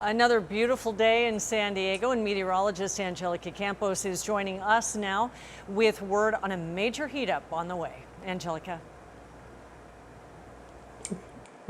Another beautiful day in San Diego, and meteorologist Angelica Campos is joining us now with word on a major heat up on the way. Angelica.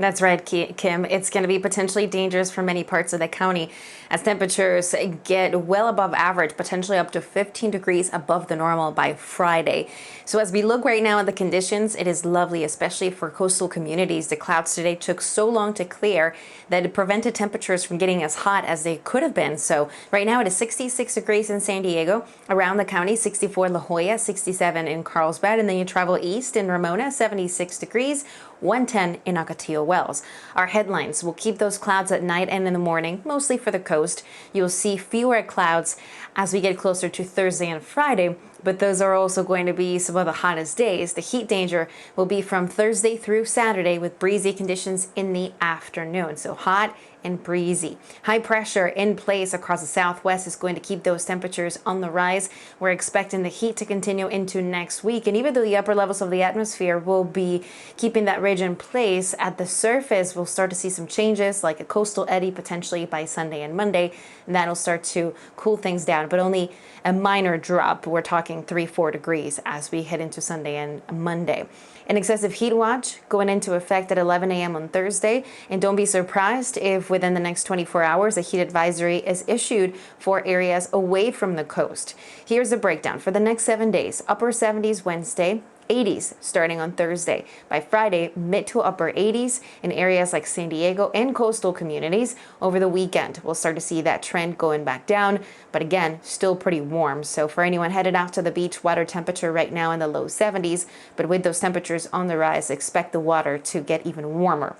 That's right, Kim. It's going to be potentially dangerous for many parts of the county as temperatures get well above average, potentially up to 15 degrees above the normal by Friday. So as we look right now at the conditions, it is lovely, especially for coastal communities. The clouds today took so long to clear that it prevented temperatures from getting as hot as they could have been. So right now it is 66 degrees in San Diego, around the county, 64 La Jolla, 67 in Carlsbad, and then you travel east in Ramona, 76 degrees, 110 in Ocotillo Wells. Our headlines will keep those clouds at night and in the morning, mostly for the coast. You'll see fewer clouds as we get closer to Thursday and Friday, but those are also going to be some of the hottest days. The heat danger will be from Thursday through Saturday with breezy conditions in the afternoon. So hot and breezy. High pressure in place across the southwest is going to keep those temperatures on the rise. We're expecting the heat to continue into next week. And even though the upper levels of the atmosphere will be keeping that ridge in place, at the surface, we'll start to see some changes like a coastal eddy potentially by Sunday and Monday. And that'll start to cool things down, but only a minor drop. We're talking 3-4 degrees as we head into Sunday and Monday. An excessive heat watch going into effect at 11 a.m. on Thursday. And don't be surprised if within the next 24 hours a heat advisory is issued for areas away from the coast. Here's a breakdown for the next 7 days. Upper 70s Wednesday, 80s starting on Thursday. By Friday, mid to upper 80s in areas like San Diego and coastal communities. Over the weekend, we'll start to see that trend going back down, but again, still pretty warm. So for anyone headed out to the beach, water temperature right now in the low 70s, but with those temperatures on the rise, expect the water to get even warmer.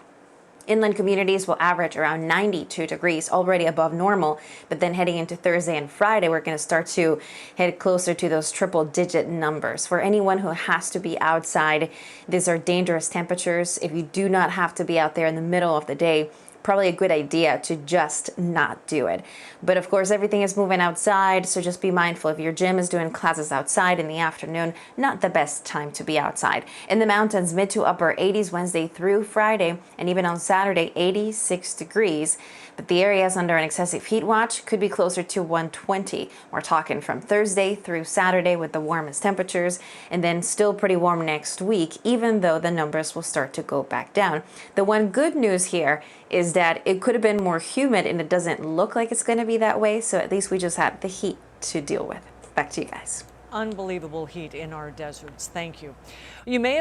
Inland communities will average around 92 degrees, already above normal. But then heading into Thursday and Friday, we're going to start to head closer to those triple-digit numbers. For anyone who has to be outside, these are dangerous temperatures. If you do not have to be out there in the middle of the day, probably a good idea to just not do it. But of course, everything is moving outside, so just be mindful. If your gym is doing classes outside in the afternoon, not the best time to be outside. In the mountains, mid to upper 80s Wednesday through Friday, and even on Saturday, 86 degrees. But the areas under an excessive heat watch could be closer to 120. We're talking from Thursday through Saturday with the warmest temperatures, and then still pretty warm next week, even though the numbers will start to go back down. The one good news here is that it could have been more humid, and it doesn't look like it's going to be that way. So at least we just had the heat to deal with. Back to you guys. Unbelievable heat in our deserts. Thank you. You may have